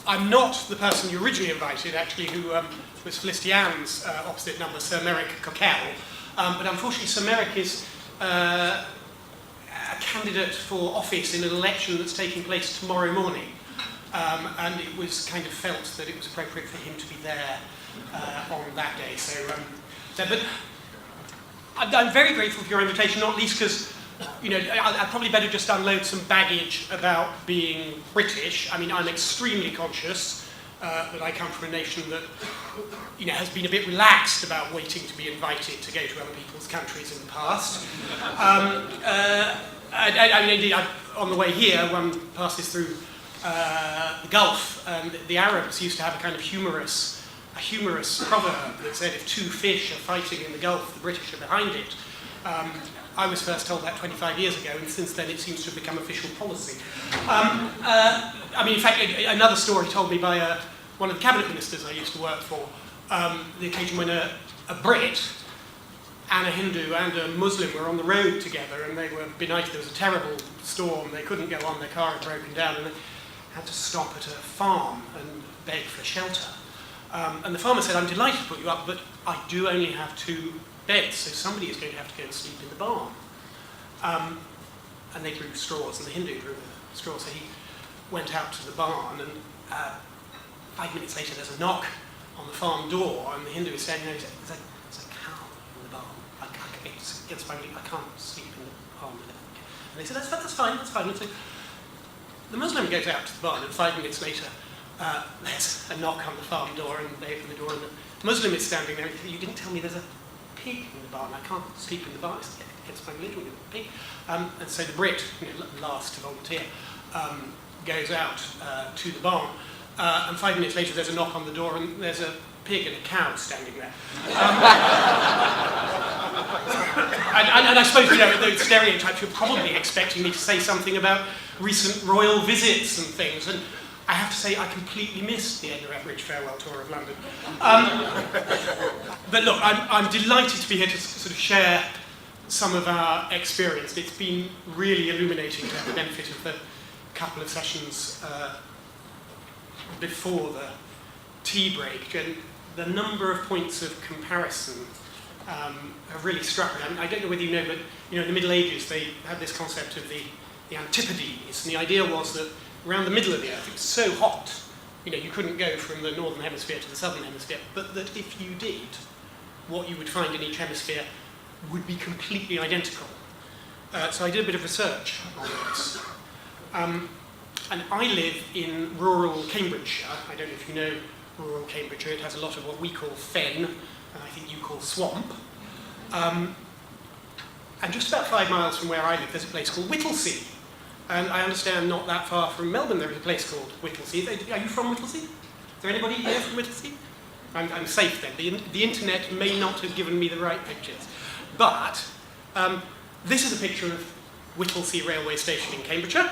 I'm not the person you originally invited, actually, who was Felician's opposite number, Sir Merrick Cockell. But unfortunately, Sir Merrick is a candidate for office in an election that's taking place tomorrow morning. And it was kind of felt that it was appropriate for him to be there on that day. But I'm very grateful for your invitation, not least because, you know, I'd probably better just unload some baggage about being British. I mean, I'm extremely conscious that I come from a nation that, you know, has been a bit relaxed about waiting to be invited to go to other people's countries in the past. I mean, indeed, on the way here, one passes through the Gulf, and the Arabs used to have a kind of humorous proverb that said, if two fish are fighting in the Gulf, the British are behind it. I was first told that 25 years ago, and since then it seems to have become official policy. I mean, in fact, another story told me by one of the cabinet ministers I used to work for, the occasion when a Brit and a Hindu and a Muslim were on the road together, and they were benighted. There was a terrible storm, they couldn't go on, their car had broken down, and they had to stop at a farm and beg for shelter. And the farmer said, I'm delighted to put you up, but I do only have 2 beds, so somebody is going to have to go and sleep in the barn. And they drew straws, and the Hindu drew the straw, so he went out to the barn, and 5 minutes later there's a knock on the farm door, and the Hindu is saying, no, there's a cow in the barn. It's finally, I can't sleep in the barn. And they said, that's fine. And so the Muslim goes out to the barn, and 5 minutes later, there's a knock on the farm door, and they open the door, and the Muslim is standing there. You didn't tell me there's a pig in the barn. I can't sleep in the barn. It's my religion, a pig. And so the Brit, you know, last to volunteer, goes out to the barn, and 5 minutes later there's a knock on the door, and there's a pig and a cow standing there. And I suppose, you know, those stereotypes, you're probably expecting me to say something about recent royal visits and things, and I have to say I completely missed the Edinburgh Bridge farewell tour of London. But look, I'm delighted to be here to sort of share some of our experience. It's been really illuminating to have the benefit of the couple of sessions before the tea break, and the number of points of comparison have really struck me. I mean, I don't know whether you know, but you know, in the Middle Ages they had this concept of the Antipodes, and the idea was that around the middle of the Earth it was so hot, you know, you couldn't go from the northern hemisphere to the southern hemisphere, but that if you did, what you would find in each hemisphere would be completely identical. So I did a bit of research on this. And I live in rural Cambridgeshire. I don't know if you know rural Cambridgeshire. It has a lot of what we call fen, and I think you call swamp. And just about 5 miles from where I live, there's a place called Whittlesea. And I understand not that far from Melbourne there is a place called Whittlesea. Are you from Whittlesea? Is there anybody here from Whittlesea? I'm safe then. The internet may not have given me the right pictures. But this is a picture of Whittlesea Railway Station in Cambridgeshire.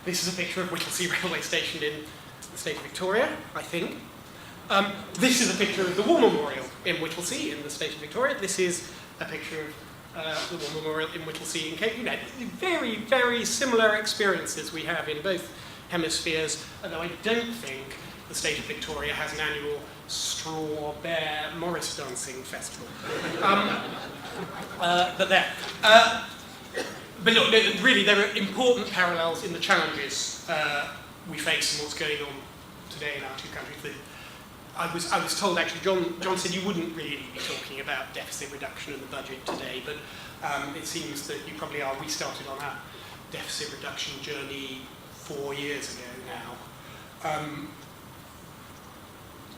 This is a picture of Whittlesea Railway Station in the state of Victoria, I think. This is a picture of the War Memorial in Whittlesea in the state of Victoria. This is a picture of the War Memorial in Whittlesea in Cambridge. You know, very, very similar experiences we have in both hemispheres, although I don't think the state of Victoria has an annual straw bear Morris dancing festival. But there. But look, really, there are important parallels in the challenges we face and what's going on today in our two countries. I was told, actually, John said you wouldn't really be talking about deficit reduction in the budget today, but it seems that you probably are. We started on our deficit reduction journey 4 years ago now.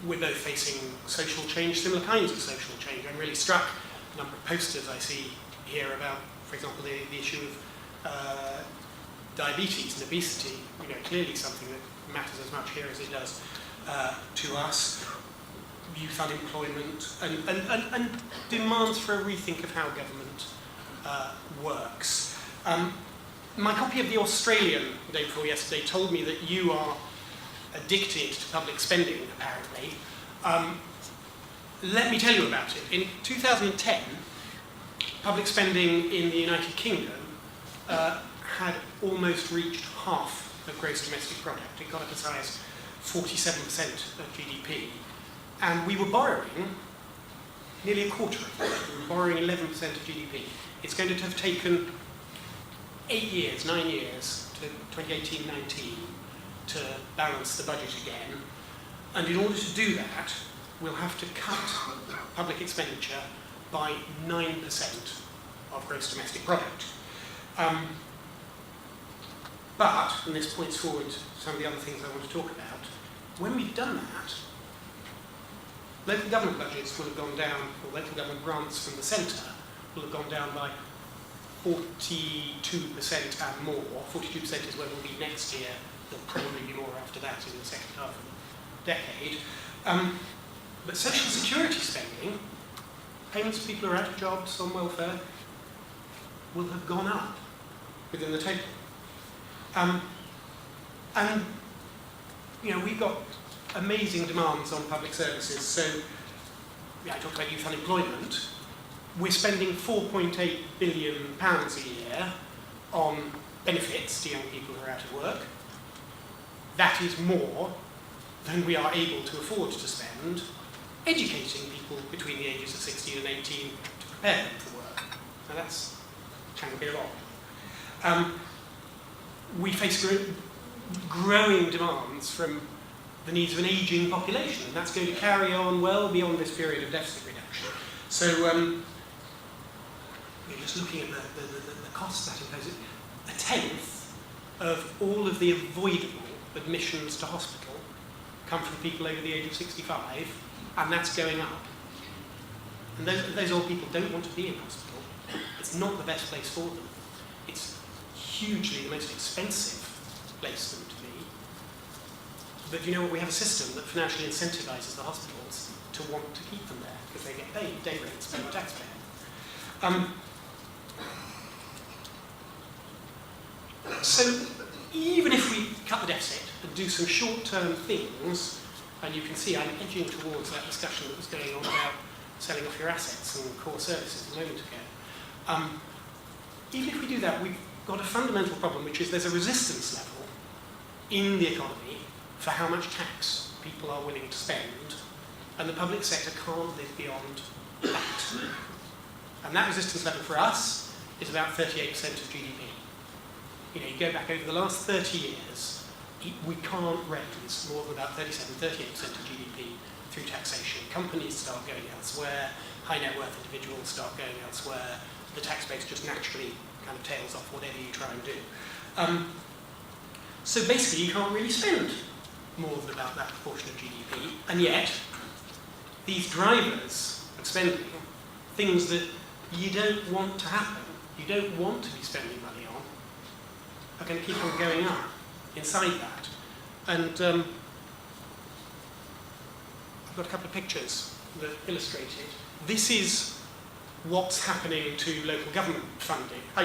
We're both facing social change, similar kinds of social change. I'm really struck the number of posters I see here about, for example, the issue of diabetes and obesity. You know, clearly something that matters as much here as it does to us. Youth unemployment and demands for a rethink of how government works. My copy of The Australian, the day before yesterday, told me that you are addicted to public spending, apparently. Let me tell you about it. In 2010, public spending in the United Kingdom had almost reached half of gross domestic product. It got up as high as 47% of GDP, and we were borrowing nearly a quarter of that. We were borrowing 11% of GDP. It's going to have taken 8 years, 9 years, to 2018-19 to balance the budget again. And in order to do that, we'll have to cut public expenditure by 9% of gross domestic product. But, and this points forward to some of the other things I want to talk about, when we've done that, local government budgets will have gone down, or local government grants from the centre will have gone down by 42% and more. 42% is where we'll be next year. There'll probably be more after that in the second half of the decade. But social security spending, payments to people who are out of jobs, on welfare, will have gone up within the total. And, you know, we've got amazing demands on public services. So, yeah, I talked about youth unemployment. We're spending £4.8 billion a year on benefits to young people who are out of work. That is more than we are able to afford to spend educating people between the ages of 16 and 18 to prepare them for work. Now that's kind of a bit odd. We face growing demands from the needs of an ageing population, and that's going to carry on well beyond this period of deficit reduction. So we're just looking at the costs that imposes. 1/10 of all of the avoidable admissions to hospital come from people over the age of 65, and that's going up. And those old people don't want to be in hospital. It's not the best place for them. It's hugely the most expensive place for them to be. But you know what? We have a system that financially incentivizes the hospitals to want to keep them there because they get paid day rates by the taxpayer. So even if we cut the deficit and do some short-term things, and you can see I'm edging towards that discussion that was going on about selling off your assets and core services a moment ago. Even if we do that, we've got a fundamental problem, which is there's a resistance level in the economy for how much tax people are willing to spend, and the public sector can't live beyond that. And that resistance level for us is about 38% of GDP. You know, you go back over the last 30 years, we can't raise more than about 38% of GDP through taxation. Companies start going elsewhere, high net worth individuals start going elsewhere, the tax base just naturally kind of tails off whatever you try and do. So basically you can't really spend more than about that proportion of GDP, and yet these drivers of spending, things that you don't want to happen, you don't want to be spending money on, are going to keep on going up inside that. And I've got a couple of pictures that illustrate it. This is what's happening to local government funding. I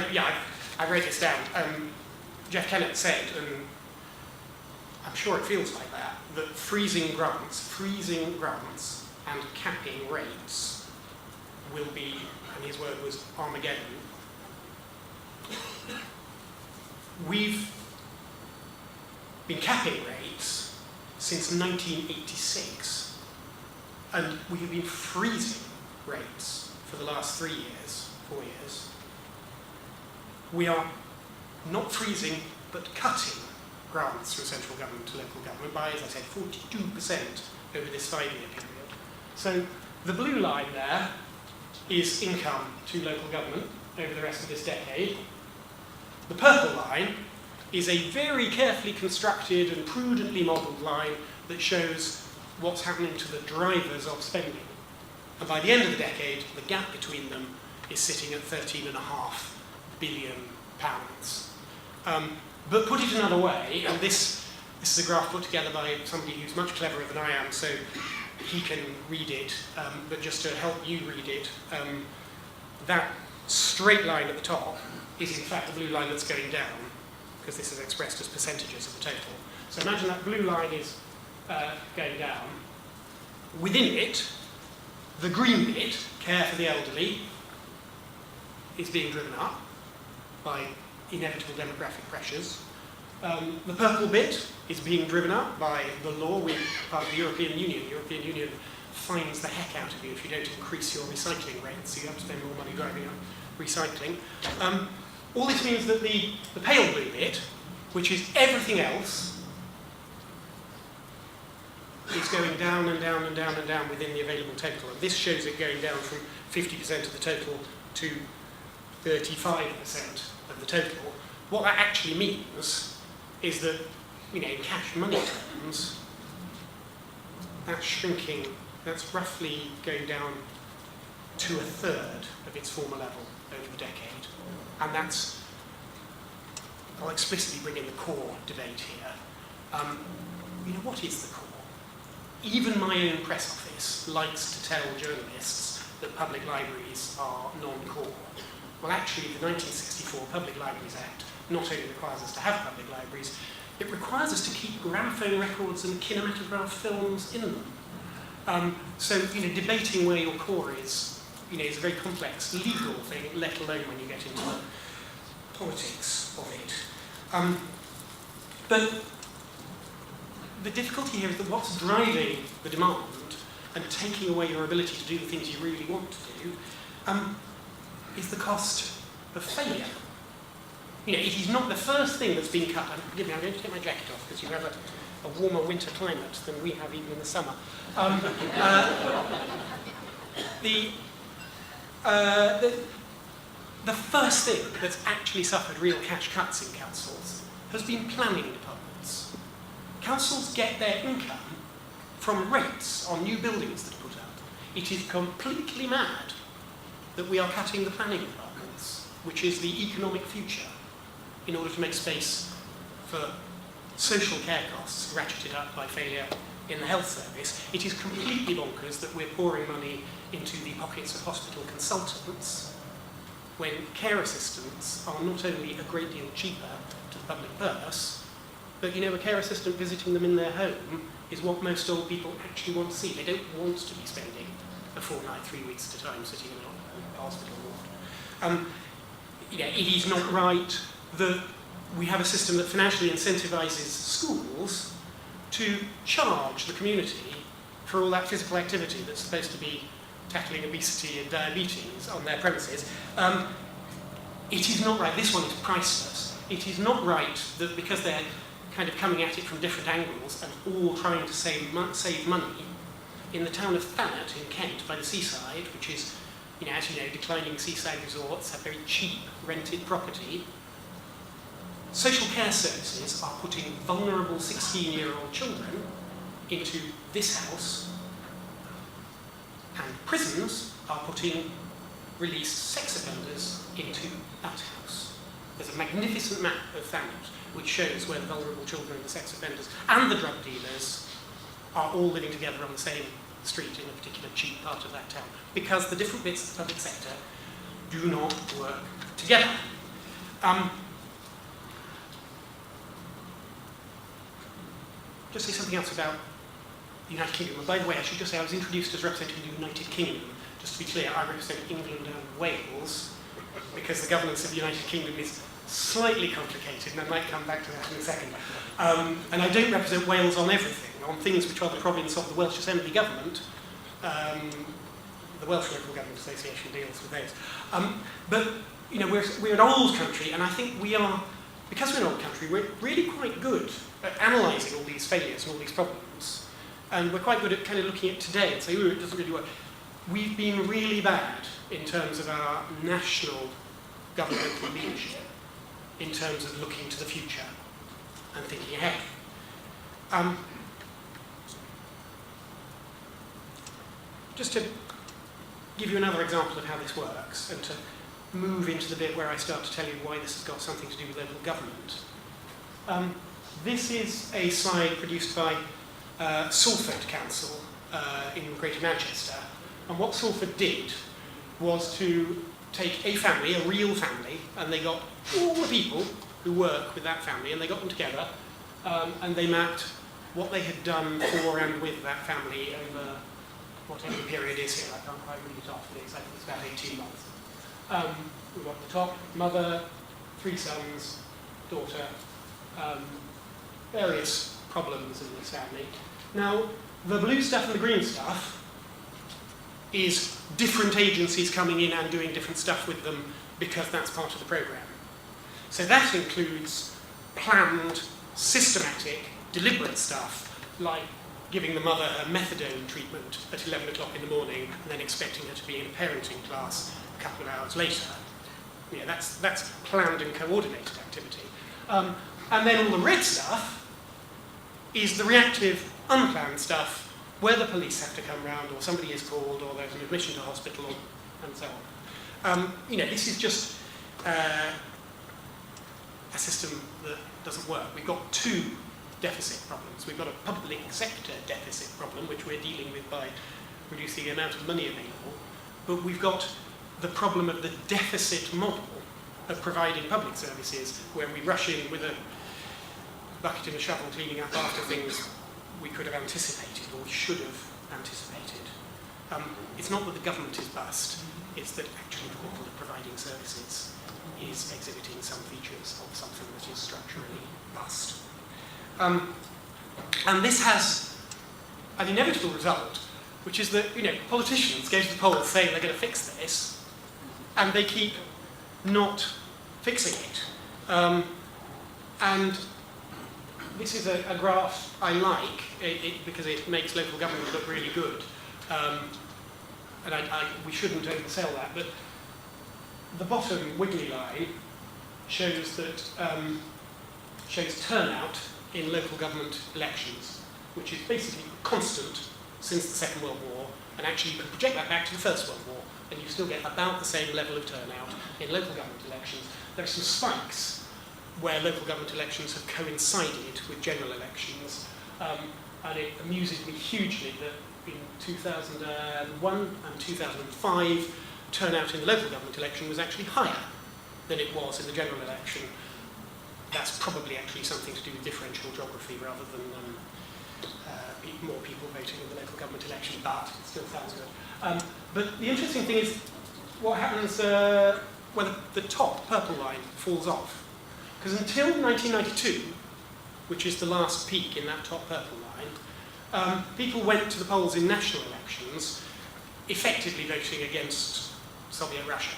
wrote this down. Jeff Kennett said, and I'm sure it feels like that freezing grants and capping rates will be, and his word was Armageddon. We've been capping rates since 1986, and we have been freezing rates for the last 4 years. We are not freezing, but cutting grants from central government to local government by, as I said, 42% over this 5-year period. So the blue line there is income to local government over the rest of this decade. The purple line is a very carefully constructed and prudently modelled line that shows what's happening to the drivers of spending. And by the end of the decade, the gap between them is sitting at £13.5 billion. But put it another way, and this is a graph put together by somebody who's much cleverer than I am, so he can read it, but just to help you read it, that straight line at the top is in fact the blue line that's going down, because this is expressed as percentages of the total. So imagine that blue line is going down. Within it, the green bit, care for the elderly, is being driven up by inevitable demographic pressures. The purple bit is being driven up by the law. We're part of the European Union. The European Union fines the heck out of you if you don't increase your recycling rates, so you have to spend more money driving up recycling. All this means that the pale blue bit, which is everything else, is going down and down and down and down within the available total. And this shows it going down from 50% of the total to 35% of the total. What that actually means is that, in cash money terms, that's shrinking, that's roughly going down to a third of its former level over the decade. And that's, I'll explicitly bring in the core debate here. What is the core? Even my own press office likes to tell journalists that public libraries are non-core. Well, actually, the 1964 Public Libraries Act not only requires us to have public libraries, it requires us to keep gramophone records and kinematograph films in them. So, debating where your core is, is a very complex legal thing, let alone when you get into the politics of it. But the difficulty here is that what's driving the demand and taking away your ability to do the things you really want to do is the cost of failure. It is not the first thing that's been cut. Forgive me, I'm going to take my jacket off because you have a warmer winter climate than we have even in the summer. The first thing that's actually suffered real cash cuts in councils has been planning departments. Councils get their income from rates on new buildings that are put up. It is completely mad that we are cutting the planning departments, which is the economic future, in order to make space for social care costs ratcheted up by failure in the health service. It is completely bonkers that we're pouring money into the pockets of hospital consultants when care assistants are not only a great deal cheaper to the public purse, but a care assistant visiting them in their home is what most old people actually want to see. They don't want to be spending a fortnight, 3 weeks at a time sitting in a hospital ward. It is not right that we have a system that financially incentivizes schools to charge the community for all that physical activity that's supposed to be tackling obesity and diabetes on their premises. It is not right. This one is priceless. It is not right that because they're kind of coming at it from different angles and all trying to save money, in the town of Thanet in Kent by the seaside, which is, as you know, declining seaside resorts have very cheap rented property, social care services are putting vulnerable 16-year-old children into this house, and prisons are putting released sex offenders into that house. There's a magnificent map of Thanet which shows where the vulnerable children, the sex offenders, and the drug dealers are all living together on the same street in a particular cheap part of that town, because the different bits of the public sector do not work together. Just say something else about the United Kingdom. And by the way, I should just say I was introduced as representing the United Kingdom. Just to be clear, I represent England and Wales, because the governance of the United Kingdom is slightly complicated, and I might come back to that in a second. And I don't represent Wales on everything. On things which are the province of the Welsh Assembly Government, the Welsh Local Government Association deals with those. But we're an old country, and I think we are, because we're an old country, we're really quite good at analysing all these failures and all these problems. And we're quite good at kind of looking at today and saying, it doesn't really work. We've been really bad in terms of our national governmental leadership, in terms of looking to the future and thinking ahead. Just to give you another example of how this works, and to move into the bit where I start to tell you why this has got something to do with local government. This is a slide produced by Salford Council in Greater Manchester. And what Salford did was to take a family, a real family, and they got all the people who work with that family, and they got them together, and they mapped what they had done for and with that family over whatever the period is here. I can't quite read it off, but it's about 18 months. We've got the top, mother, 3 sons, daughter, various problems in this family. Now, the blue stuff and the green stuff is different agencies coming in and doing different stuff with them because that's part of the program. So that includes planned, systematic, deliberate stuff, like giving the mother a methadone treatment at 11 o'clock in the morning and then expecting her to be in a parenting class a couple of hours later. Yeah, that's planned and coordinated activity. And then all the red stuff is the reactive, unplanned stuff where the police have to come round, or somebody is called, or there's an admission to hospital, and so on. This is just a system that doesn't work. We've got two deficit problems. We've got a public sector deficit problem, which we're dealing with by reducing the amount of money available, but we've got the problem of the deficit model of providing public services, where we rush in with a bucket and a shovel cleaning up after things we could have anticipated, or we should have anticipated. It's not that the government is bust, it's that actually the model of providing services is exhibiting some features of something that is structurally bust. And this has an inevitable result, which is that politicians go to the polls saying they're going to fix this, and they keep not fixing it. And this is a graph I like because it makes local government look really good. And we shouldn't oversell that, but the bottom wiggly line shows turnout in local government elections, which is basically constant since the Second World War, and actually you can project that back to the First World War, and you still get about the same level of turnout in local government elections. There are some spikes where local government elections have coincided with general elections, and it amuses me hugely that in 2001 and 2005, turnout in the local government election was actually higher than it was in the general election. That's probably actually something to do with differential geography rather than more people voting in the local government election, but it still sounds good. But the interesting thing is what happens when the top purple line falls off. Because until 1992, which is the last peak in that top purple line, people went to the polls in national elections effectively voting against Soviet Russia,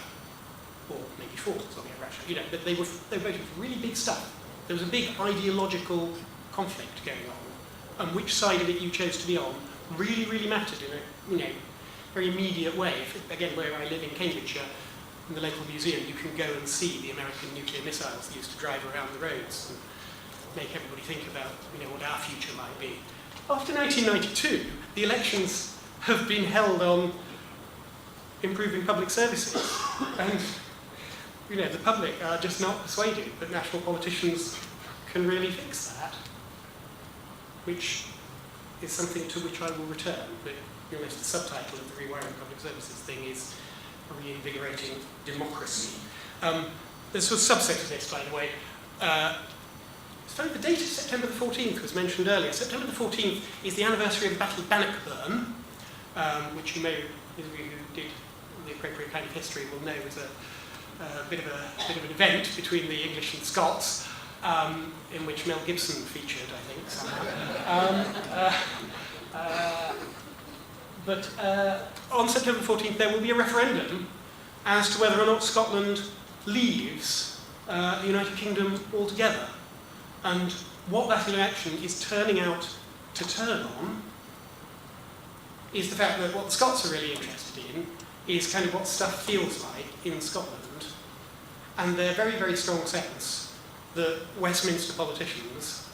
or maybe for Soviet Russia. But they were voting for really big stuff. There was a big ideological conflict going on, and which side of it you chose to be on really, really mattered in a very immediate way. Again, where I live in Cambridgeshire, in the local museum, you can go and see the American nuclear missiles that used to drive around the roads and make everybody think about what our future might be. After 1992, the elections have been held on improving public services, and the public are just not persuaded that national politicians can really fix that, which is something to which I will return. But the subtitle of the Rewiring Public Services thing is Reinvigorating Democracy. There's a subset of this, by the way. So the date of September the 14th was mentioned earlier. September the 14th is the anniversary of the Battle of Bannockburn, which those of you who did the appropriate kind of history will know was a bit of an event between the English and Scots, in which Mel Gibson featured, I think, somehow. But on September 14th, there will be a referendum as to whether or not Scotland leaves the United Kingdom altogether. And what that election is turning out to turn on is the fact that what the Scots are really interested in is kind of what stuff feels like in Scotland, and their very, very strong sense that Westminster politicians,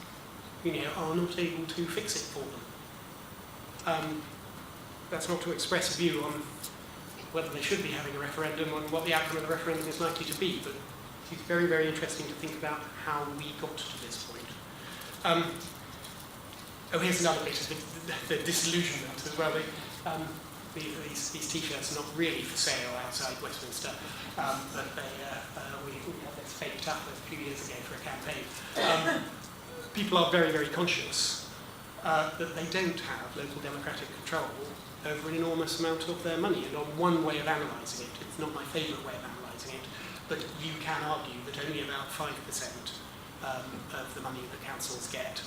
are not able to fix it for them. That's not to express a view on whether they should be having a referendum, on what the outcome of the referendum is likely to be, but it's very, very interesting to think about how we got to this point. Here's another bit of the disillusionment as well. These T-shirts are not really for sale outside Westminster, but we had this faked up a few years ago for a campaign. People are very, very conscious that they don't have local democratic control over an enormous amount of their money. And on one way of analysing it, it's not my favourite way of analysing it, but you can argue that only about 5% of the money that councils get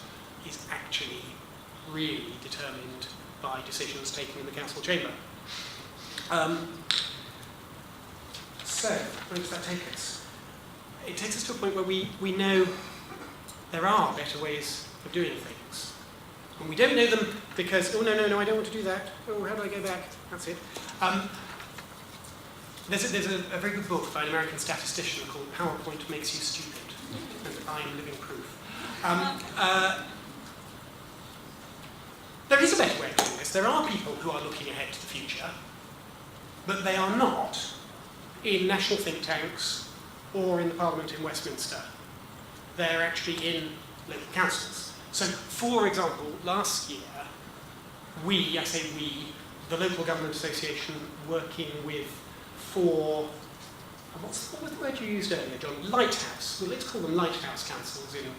is actually really determined by decisions taken in the council chamber. So, where does that take us? It takes us to a point where we know there are better ways of doing things. And we don't know them because, oh, no, I don't want to do that. Oh, how do I go back? That's it. There's a very good book by an American statistician called PowerPoint Makes You Stupid, and I'm living proof. There is a better way of doing this. There are people who are looking ahead to the future, but they are not in national think tanks or in the Parliament in Westminster. They're actually in local councils. So, for example, last year, I say we, the Local Government Association, working with 4, what was the word you used earlier, John? Lighthouse. Well, let's call them lighthouse councils in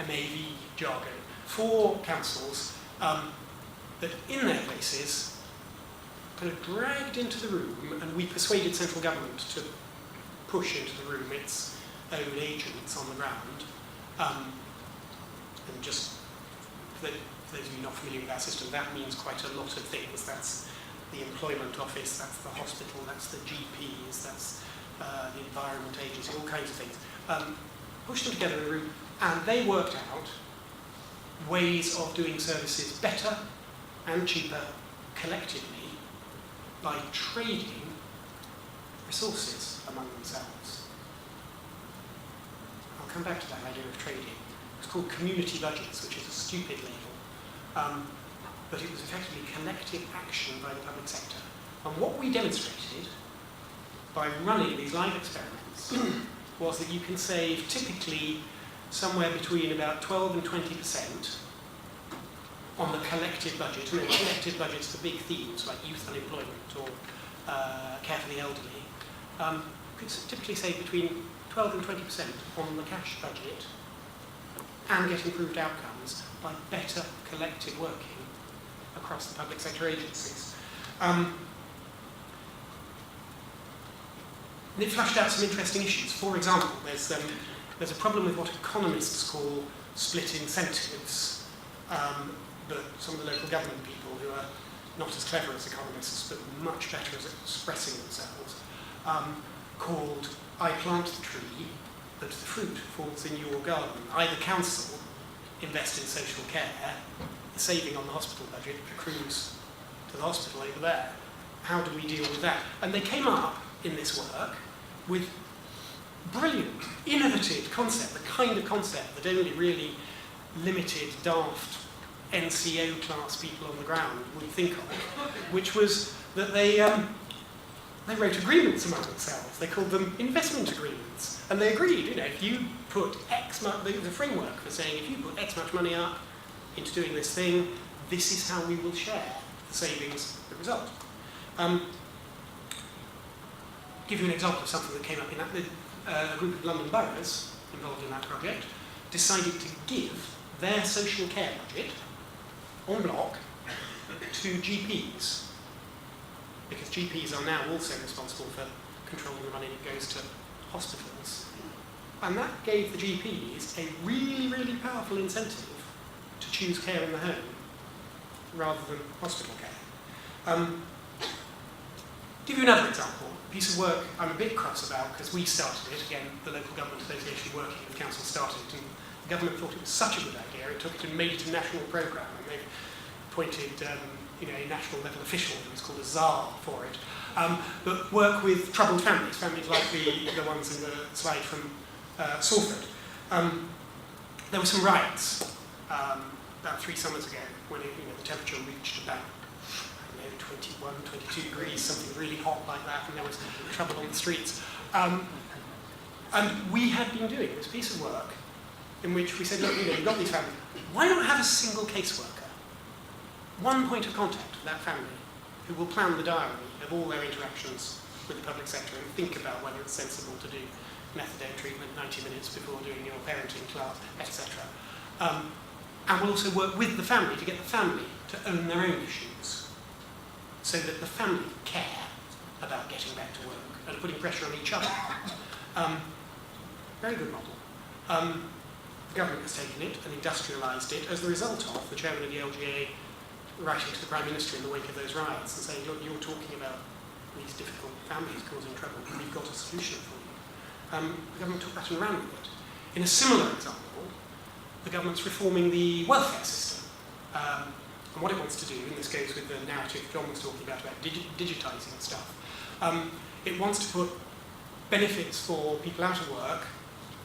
MAV jargon. 4 councils that in their places kind of dragged into the room, and we persuaded central government to push into the room its own agents on the ground. And just, for those of you not familiar with our system, that means quite a lot of things. That's the employment office, that's the hospital, that's the GPs, that's the environment agency, all kinds of things. Pushed them together in a room, and they worked out ways of doing services better and cheaper collectively by trading resources among themselves. I'll come back to that idea of trading. It's called community budgets, which is a stupid label, but it was effectively collective action by the public sector. And what we demonstrated by running these live experiments was that you can save typically somewhere between about 12 and 20% on the collective budget. And the collective budgets for big themes like youth unemployment or care for the elderly. You could typically save between 12 and 20% on the cash budget and get improved outcomes by better collective working across the public sector agencies. And it flashed out some interesting issues. For example, there's a problem with what economists call split incentives, but some of the local government people who are not as clever as economists, but much better at expressing themselves, called I plant the tree, but the fruit falls in your garden. Either council invest in social care, the saving on the hospital budget accrues to the hospital over there. How do we deal with that? And they came up in this work with brilliant, innovative concept, the kind of concept that only really limited, daft NCO class people on the ground would think of, which was that they wrote agreements among themselves. They called them investment agreements. And they agreed, if you put X much, the framework for saying if you put X much money up into doing this thing, this is how we will share the savings, the result. Give you an example of something that came up in that. A group of London boroughs involved in that project decided to give their social care budget en bloc to GPs, because GPs are now also responsible for controlling the money that goes to hospitals. And that gave the GPs a really, really powerful incentive to choose care in the home rather than hospital care. Give you another example, a piece of work I'm a bit cross about because we started it, again, the Local Government Association working with the council started it, and the government thought it was such a good idea, it took it and made it a national programme, and they've appointed a national level official who's called a czar for it, but work with troubled families like the ones in the slide from Salford. There were some riots about 3 summers ago when the temperature reached about 21, 22 degrees, something really hot like that, and there was trouble on the streets. And we had been doing this piece of work in which we said, look, you've got these families, why not have a single caseworker? One point of contact for that family who will plan the diary of all their interactions with the public sector and think about whether it's sensible to do methadone treatment 90 minutes before doing your parenting class, etc. And we'll also work with the family to get the family to own their own issues, so that the family care about getting back to work and putting pressure on each other. Very good model. The government has taken it and industrialised it as the result of the chairman of the LGA writing to the Prime Minister in the wake of those riots and saying, look, you're talking about these difficult families causing trouble, we've got a solution for you. The government took that and ran with it. In a similar example, the government's reforming the welfare system. And what it wants to do, and this goes with the narrative John was talking about digitising stuff, it wants to put benefits for people out of work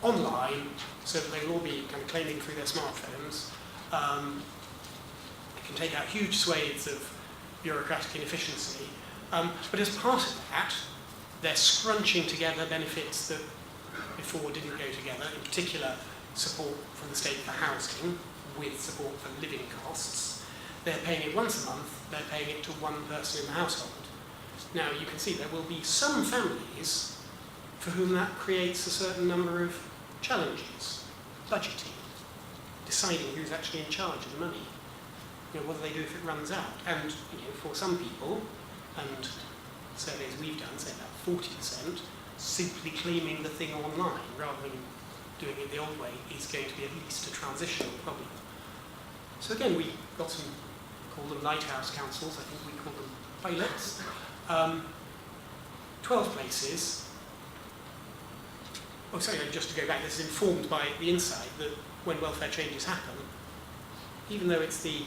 online so that they will all be kind of claiming through their smartphones. It can take out huge swathes of bureaucratic inefficiency. But as part of that, they're scrunching together benefits that before didn't go together, in particular support from the state for housing with support for living costs. They're paying it once a month, they're paying it to one person in the household. Now you can see there will be some families for whom that creates a certain number of challenges. Budgeting, deciding who's actually in charge of the money. What do they do if it runs out? And for some people, and surveys we've done say about 40%, simply claiming the thing online rather than doing it the old way is going to be at least a transitional problem. So again, we got some, call them lighthouse councils, I think we call them pilots. 12 places. Oh, sorry, just to go back, this is informed by the insight that when welfare changes happen, even though it's the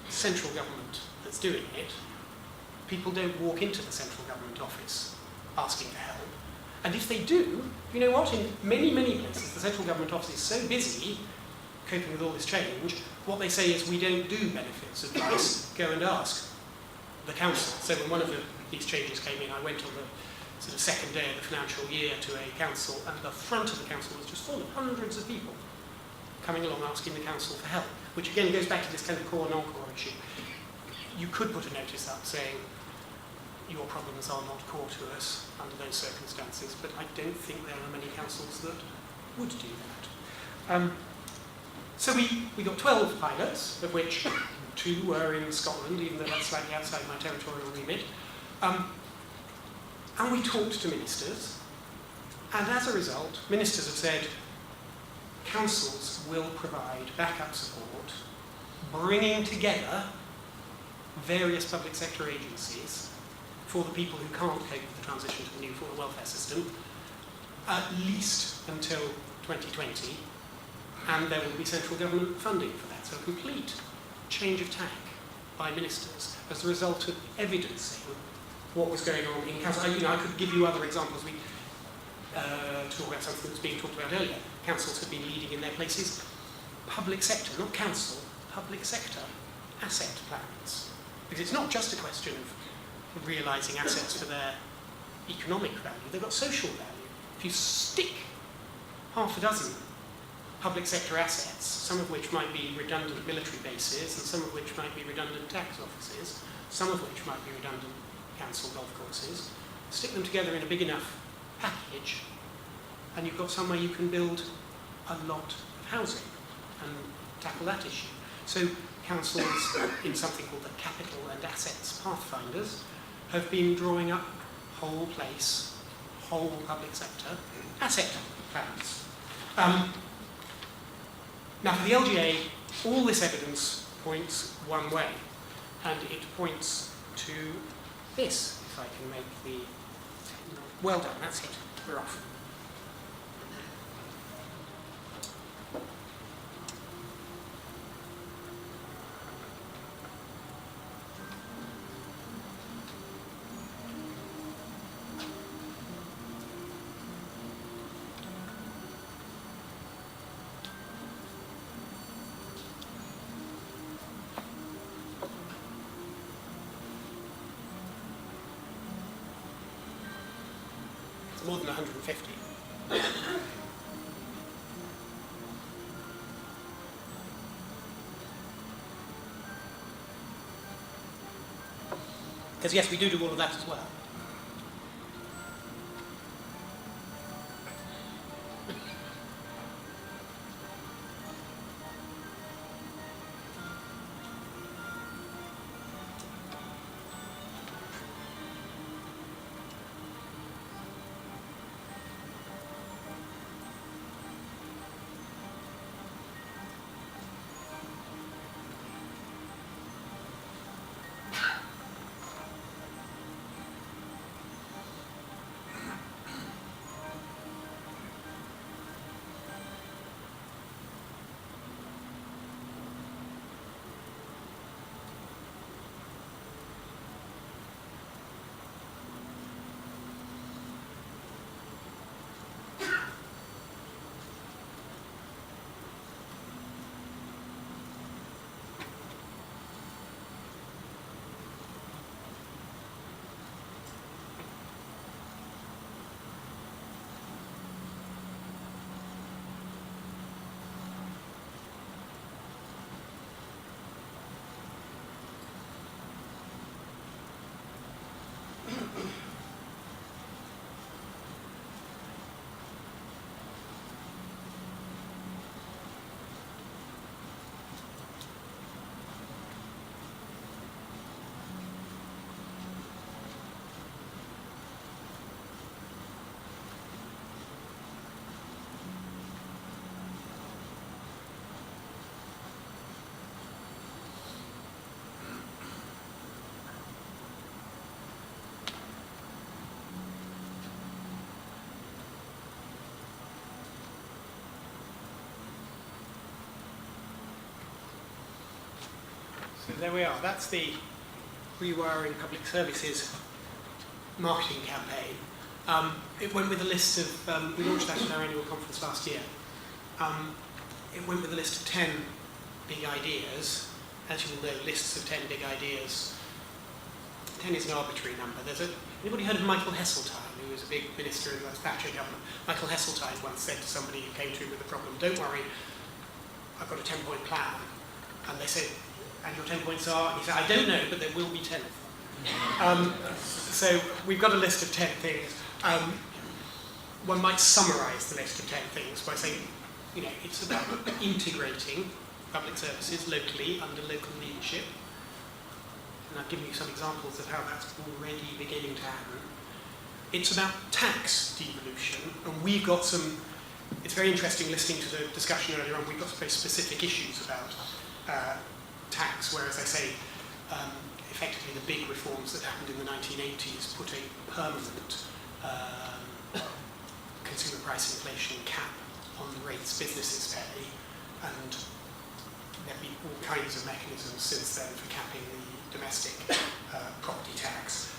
central government that's doing it, people don't walk into the central government office asking for help. And if they do, you know what? In many, many places, the central government office is so busy coping with all this change, what they say is, we don't do benefits advice, go and ask the council. So when one of these changes came in, I went on the sort of second day of the financial year to a council, and the front of the council was just full of hundreds of people coming along asking the council for help, which again goes back to this kind of core and non-core issue. You could put a notice up saying, your problems are not core to us under those circumstances, but I don't think there are many councils that would do that. So we got 12 pilots, of which 2 were in Scotland, even though that's slightly outside my territorial remit. And we talked to ministers, and as a result, ministers have said, councils will provide backup support, bringing together various public sector agencies for the people who can't cope with the transition to the new full welfare system, at least until 2020, and there will be central government funding for that. So a complete change of tack by ministers as a result of evidencing what was going on in council. I could give you other examples. We talk about something that was being talked about earlier. Councils have been leading in their places. Public sector, not council, public sector asset plans. Because it's not just a question of realising assets for their economic value, they've got social value. If you stick half a dozen public sector assets, some of which might be redundant military bases, and some of which might be redundant tax offices, some of which might be redundant council golf courses, stick them together in a big enough package, and you've got somewhere you can build a lot of housing and tackle that issue. So councils, in something called the Capital and Assets Pathfinders, have been drawing up whole place, whole public sector asset plans. Now for the LGA, all this evidence points one way, and it points to this, if I can make the... Well done, that's it, we're off. More than 150. Because yes, we do all of that as well. So there we are. That's the Rewiring Public Services marketing campaign. It went with a list of, we launched that at our annual conference last year. It went with a list of 10 big ideas. As you will know, lists of 10 big ideas. 10 is an arbitrary number. Anybody heard of Michael Heseltine, who was a big minister in the Thatcher government? Michael Heseltine once said to somebody who came to him with a problem, don't worry, I've got a 10-point plan. And they said, and your 10 points are? And he said, I don't know, but there will be 10 of them. So we've got a list of 10 things. One might summarise the list of 10 things by saying, it's about integrating public services locally under local leadership. And I've given you some examples of how that's already beginning to happen. It's about tax devolution, and we've got some, it's very interesting listening to the discussion earlier on, we've got some very specific issues about tax, where, as I say, effectively the big reforms that happened in the 1980s put a permanent consumer price inflation cap on the rates businesses pay, and there have been all kinds of mechanisms since then for capping the domestic property tax.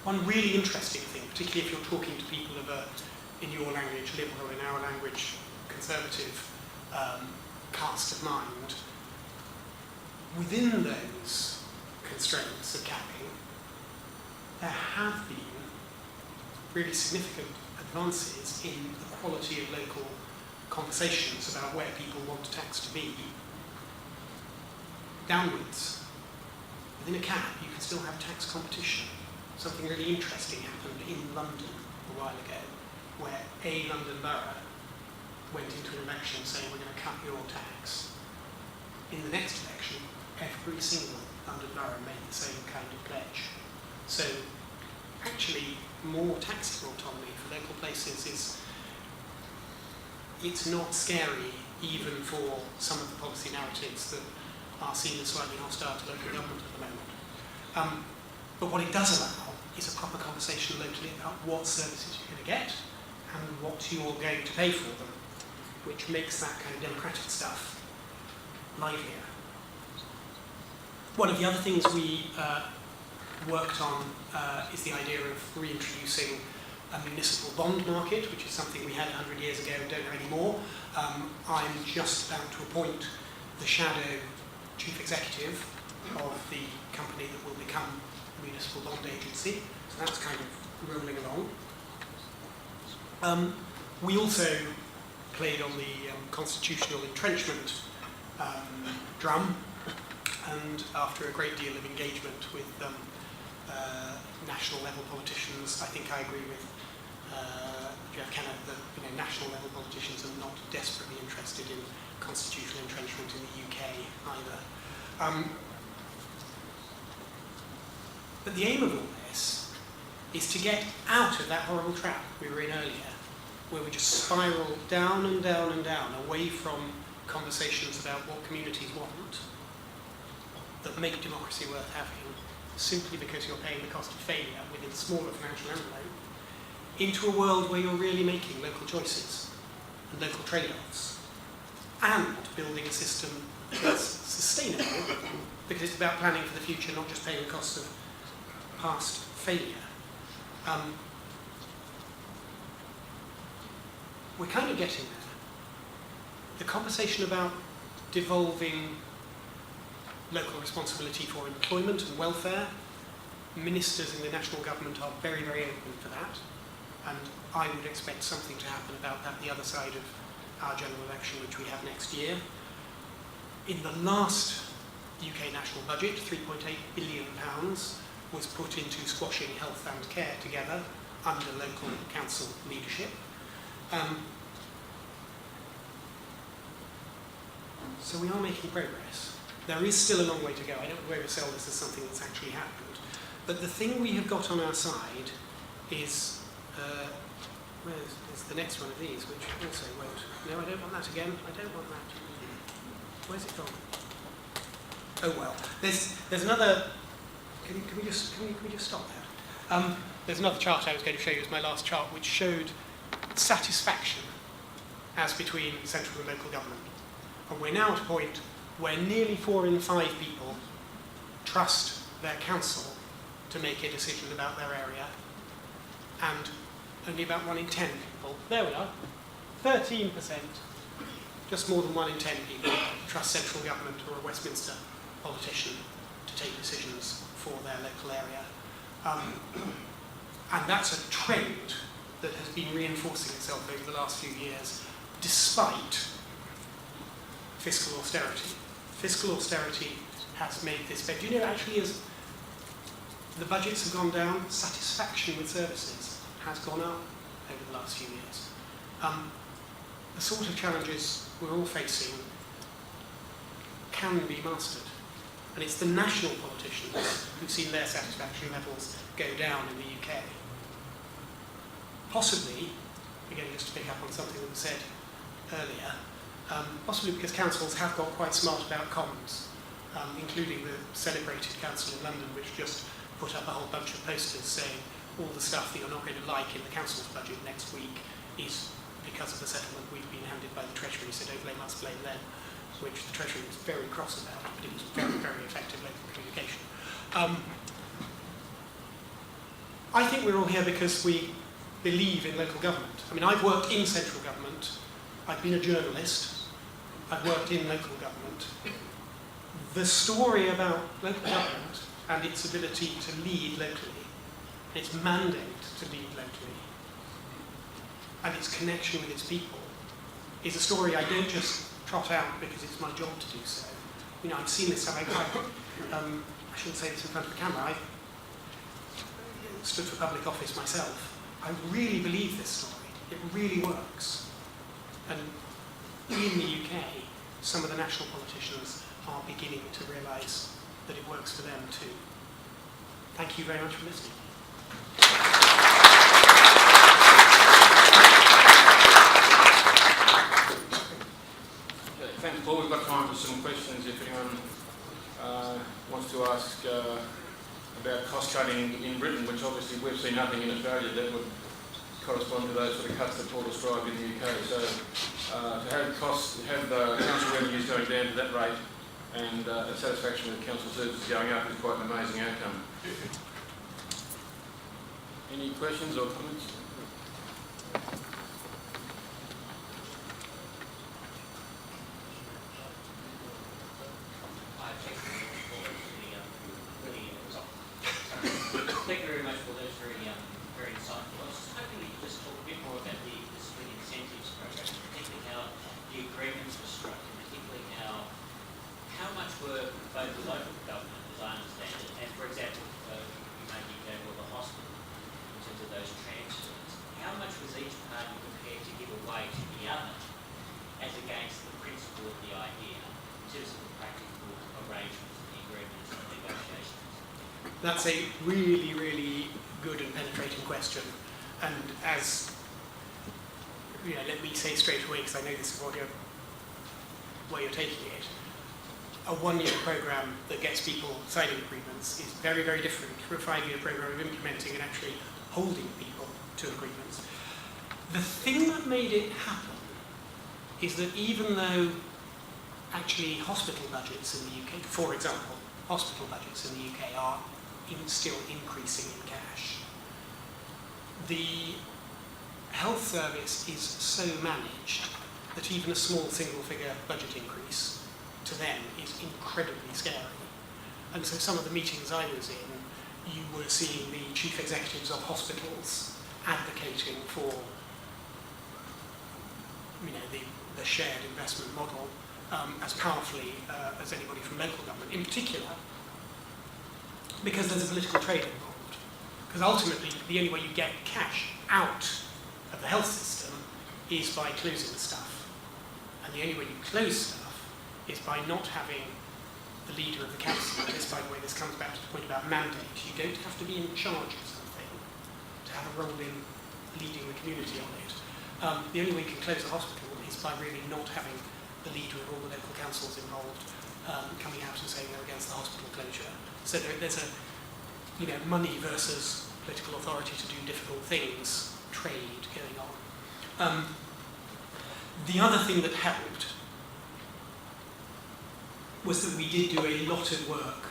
One really interesting thing, particularly if you're talking to people of in your language, liberal, in our language, conservative cast of mind, within those constraints of capping, there have been really significant advances in the quality of local conversations about where people want tax to be downwards. Within a cap, you can still have tax competition. Something really interesting happened in London a while ago, where a London borough went into an election saying, we're going to cut your tax. In the next election, every single London borough made the same kind of pledge. So actually, more taxable autonomy for local places it's not scary, even for some of the policy narratives that are seen as slightly hostile to local government at the moment. But what it does allow is a proper conversation locally about what services you're going to get and what you're going to pay for them, which makes that kind of democratic stuff livelier. One of the other things we worked on is the idea of reintroducing a municipal bond market, which is something we had 100 years ago and don't have anymore. I'm just about to appoint the shadow chief executive of the company that will become a municipal bond agency. So that's kind of rolling along. We also played on the constitutional entrenchment drum, and after a great deal of engagement with national level politicians, I think I agree with Jeff Kennett that national level politicians are not desperately interested in constitutional entrenchment in the UK either. But the aim of all this is to get out of that horrible trap we were in earlier, where we just spiral down and down and down, away from conversations about what communities want that make democracy worth having, simply because you're paying the cost of failure within a smaller financial envelope, into a world where you're really making local choices and local trade-offs, and building a system that's sustainable, because it's about planning for the future, not just paying the cost of past failure. We're kind of getting there. The conversation about devolving local responsibility for employment and welfare, ministers in the national government are very, very open for that, and I would expect something to happen about that the other side of our general election, which we have next year. In the last UK national budget, £3.8 billion was put into squashing health and care together under local council leadership. So we are making progress. There is still a long way to go. I don't oversell this as something that's actually happened. But the thing we have got on our side is, where's the next one of these, which also won't. No, I don't want that again. I don't want that. Where's it gone? Oh well. There's another. Can we just stop that? There's another chart I was going to show you as my last chart, which showed satisfaction as between central and local government. And we're now at a point where nearly 4 in 5 people trust their council to make a decision about their area, and only about 1 in 10 people, there we are, 13%, just more than 1 in 10 people trust central government or a Westminster politician to take decisions for their local area. And that's a trend that has been reinforcing itself over the last few years, despite fiscal austerity. Fiscal austerity has made this better. Do you know, actually, as the budgets have gone down, satisfaction with services has gone up over the last few years. The sort of challenges we're all facing can be mastered. And it's the national politicians who've seen their satisfaction levels go down in the UK. Possibly, again, just to pick up on something that was said earlier, possibly because councils have got quite smart about comms, including the celebrated council in London, which just put up a whole bunch of posters saying all the stuff that you're not going to like in the council's budget next week is because of the settlement we've been handed by the Treasury, so don't blame us, blame them, which the Treasury was very cross about, but it was very, very effective local communication. I think we're all here because we believe in local government. I mean, I've worked in central government, I've been a journalist, I've worked in local government. The story about local government and its ability to lead locally, its mandate to lead locally, and its connection with its people, is a story I don't just trot out because it's my job to do so. You know, I've seen this stuff. I shouldn't say this in front of the camera. I stood for public office myself. I really believe this story. It really works. And in the UK, some of the national politicians are beginning to realise that it works for them too. Thank you very much for listening. Okay, thanks, Paul. We've got time for some questions if anyone wants to ask about cost cutting in Britain, which obviously we've seen nothing in Australia that would correspond to those sort of cuts that Paul described in the UK. So to have council revenues going down to that rate and satisfaction with council services going up is quite an amazing outcome. Any questions or comments? Thank you very much for those very insightful. I was just hoping we could just talk a bit more about the split incentives program, particularly how the agreements were struck, and particularly how much were both the local government, as I understand it, and for example, you made the example of the hospital in terms of those transfers. How much was each party prepared to give away to the other, as against the principle of the idea, in terms of the practical arrangements, the agreements, and negotiations? That's a really, really good and penetrating question. And as, you know, let me say straight away, because I know this is where you're taking it, a one-year program that gets people signing agreements is very, very different from a 5-year program of implementing and actually holding people to agreements. The thing that made it happen is that even though actually hospital budgets in the UK, for example, hospital budgets in the UK are still increasing in cash, the health service is so managed that even a small single-figure budget increase to them is incredibly scary. And so some of the meetings I was in, you were seeing the chief executives of hospitals advocating for, you know, the shared investment model as powerfully as anybody from local government, in particular because there's a political trade involved. Because ultimately, the only way you get cash out of the health system is by closing the stuff. And the only way you close stuff is by not having the leader of the council. And this, by the way, this comes back to the point about mandate. You don't have to be in charge of something to have a role in leading the community on it. The only way you can close a hospital is by really not having the leader of all the local councils involved coming out and saying they're against the hospital closure. So there's a, you know, money versus political authority to do difficult things, trade going on. The other thing that helped was that we did do a lot of work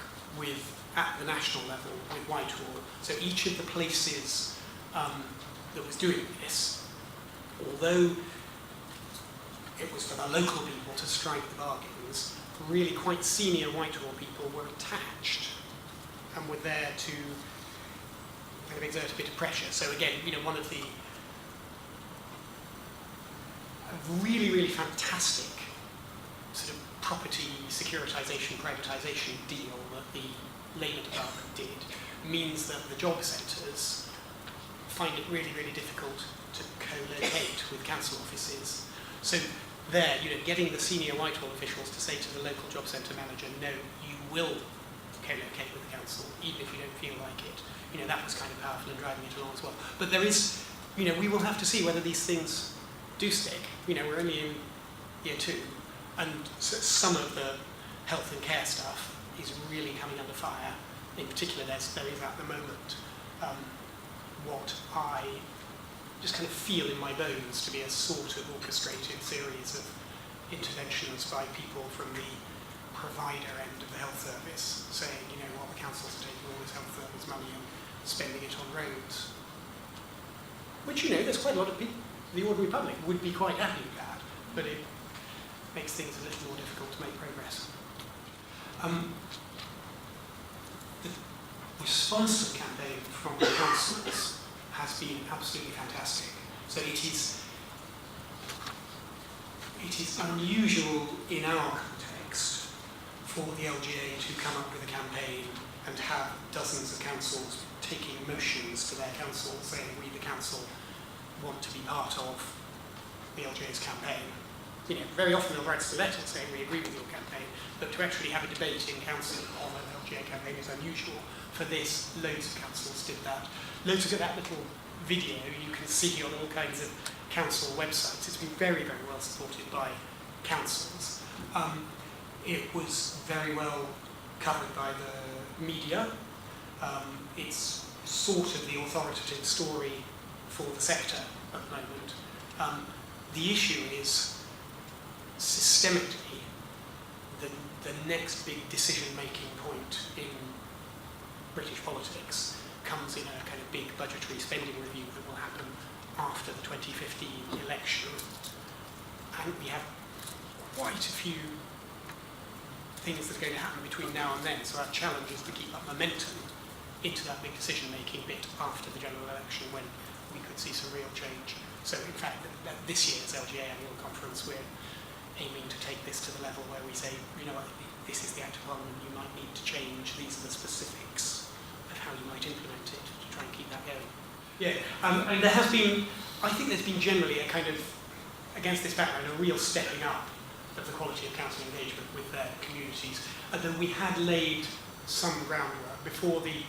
at the national level with Whitehall. So each of the places that was doing this, although it was for the local people to strike the bargains, really quite senior Whitehall people were attached and were there to kind of exert a bit of pressure. So again, one of the really, really fantastic sort of property securitization, privatization deal that the Labour Department did means that the job centres find it really, really difficult to co-locate with council offices. So there, getting the senior Whitehall officials to say to the local job centre manager, no, you will co-locate with the council, even if you don't feel like it. That was kind of powerful in driving it along as well. But there is, we will have to see whether these things do stick. We're only in year 2, and some of the health and care stuff is really coming under fire. In particular, there is at the moment what I just kind of feel in my bones to be a sort of orchestrated series of interventions by people from the provider end of the health service, saying, what the councils are taking all this health service money and spending it on roads. Which, there's quite a lot of people, the ordinary public would be quite happy with that, but it makes things a little more difficult to make progress. The response to the campaign from the councils has been absolutely fantastic. So it is unusual in our context for the LGA to come up with a campaign and have dozens of councils taking motions to their council saying, we the council want to be part of the LGA's campaign. Very often they'll write us a letter saying we agree with your campaign, but to actually have a debate in council on an LGA campaign is unusual. For this, loads of councils did that. Loads of that little video you can see on all kinds of council websites. It's been very, very well supported by councils. It was very well covered by the media. It's sort of the authoritative story for the sector at the moment. The issue is, systemically, the next big decision-making point in British politics comes in a kind of big budgetary spending review that will happen after the 2015 election. And we have quite a few things that are going to happen between now and then, so our challenge is to keep up momentum into that big decision-making bit after the general election when we could see some real change. So in fact, at this year's LGA annual conference, we're aiming to take this to the level where we say, what, this is the Act of Parliament, you might need to change, these are the specifics of how you might implement it to try and keep that going. Yeah, and there has been, I think there's been generally a kind of, against this background, a real stepping up of the quality of council engagement with their communities, although we had laid some groundwork before the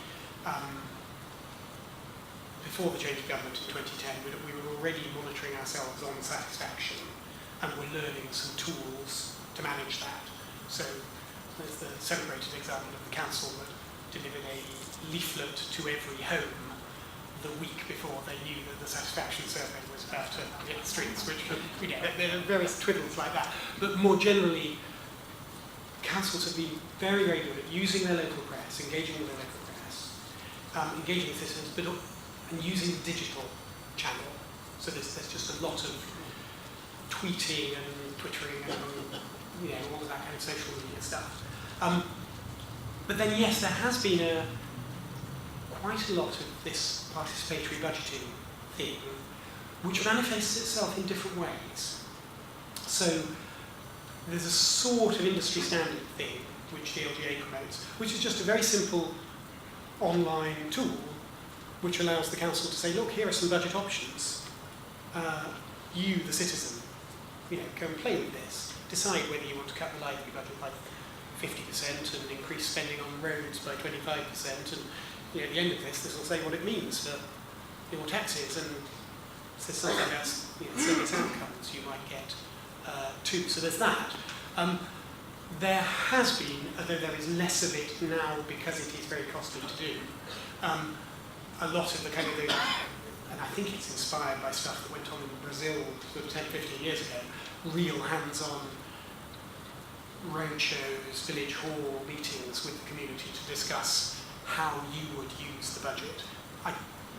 change of government in 2010. We were already monitoring ourselves on satisfaction, and we're learning some tools to manage that. So there's the celebrated example of the council that delivered a leaflet to every home the week before they knew that the satisfaction survey was about to hit the streets, which, there are various twiddles like that. But more generally, councils have been very, very good at using their local press, engaging with their local press, engaging with citizens, and using the digital channel. So there's just a lot of tweeting and twittering and all of that kind of social media stuff. But then yes, there has been quite a lot of this participatory budgeting thing, which manifests itself in different ways. So there's a sort of industry standard thing which the LGA promotes, which is just a very simple online tool which allows the council to say, look, here are some budget options. You, the citizen, go and play with this. Decide whether you want to cut the library budget by 50% and increase spending on roads by 25%. And at the end of this will say what it means for your taxes, and so something else, service outcomes you might get too. So there's that. There has been, although there is less of it now because it is very costly to do, a lot of the kind of, and I think it's inspired by stuff that went on in Brazil sort of 10, 15 years ago, real hands-on roadshows, village hall meetings with the community to discuss how you would use the budget.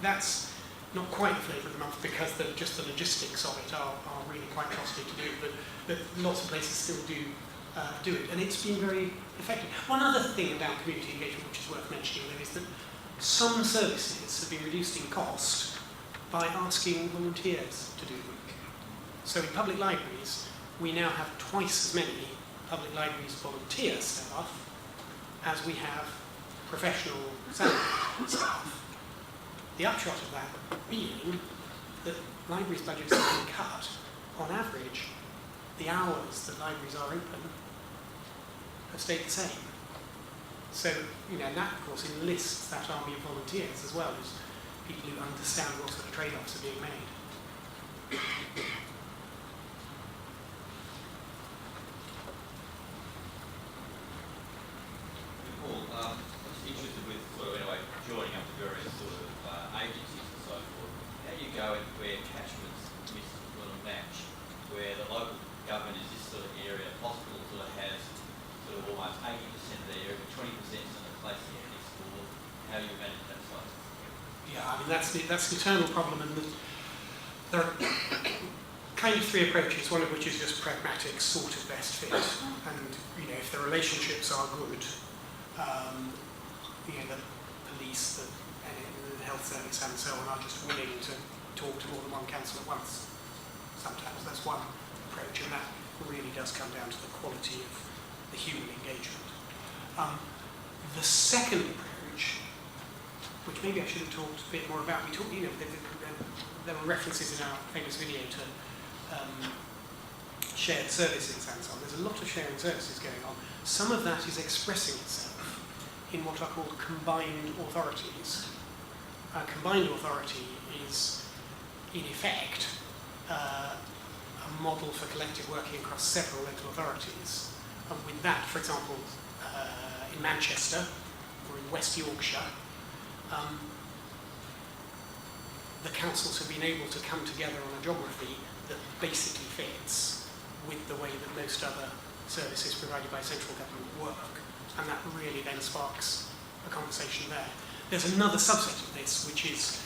That's not quite the flavour of the month because just the logistics of it are really quite costly to do, but lots of places still do it, and it's been very effective. One other thing about community engagement which is worth mentioning though is that some services have been reduced in cost by asking volunteers to do them. So in public libraries, we now have twice as many public libraries volunteer staff as we have professional salaried staff. The upshot of that being that libraries' budgets have been cut. On average, the hours that libraries are open have stayed the same. So, and that of course enlists that army of volunteers as well as people who understand what sort of trade-offs are being made. Paul, I'm just interested with joining up the various agencies and so forth. How do you go where catchments will match, where the local government is this sort of area, hospital has almost 80% of the area, but 20% is in a place in the school. How do you manage that side? Yeah, that's the eternal problem, and there are kind of three approaches, one of which is just pragmatic, sort of best fit, and if the relationships are good, the police, the health service and so on are just willing to talk to more than one council at once. Sometimes that's one approach, and that really does come down to the quality of the human engagement. The second approach, which maybe I should have talked a bit more about, there were references in our famous video to shared services and so on. There's a lot of sharing services going on. Some of that is expressing itself in what are called combined authorities. A combined authority is, in effect, a model for collective working across several local authorities. And with that, for example, in Manchester or in West Yorkshire, the councils have been able to come together on a geography that basically fits with the way that most other services provided by central government work. And that really then sparks a conversation there. There's another subset of this, which is,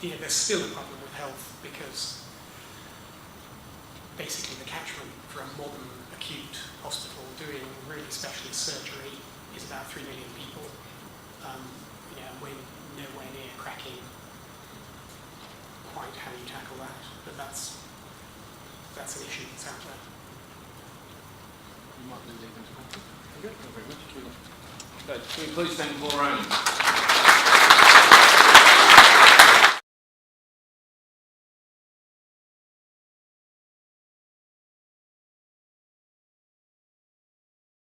there's still a problem with health because basically the catchment for a modern acute hospital doing really specialist surgery is about 3 million people. We're nowhere near cracking quite how you tackle that, but that's an issue that's out there. You might be leaving to. Good. Very much. Can we please thank Paul Raynes?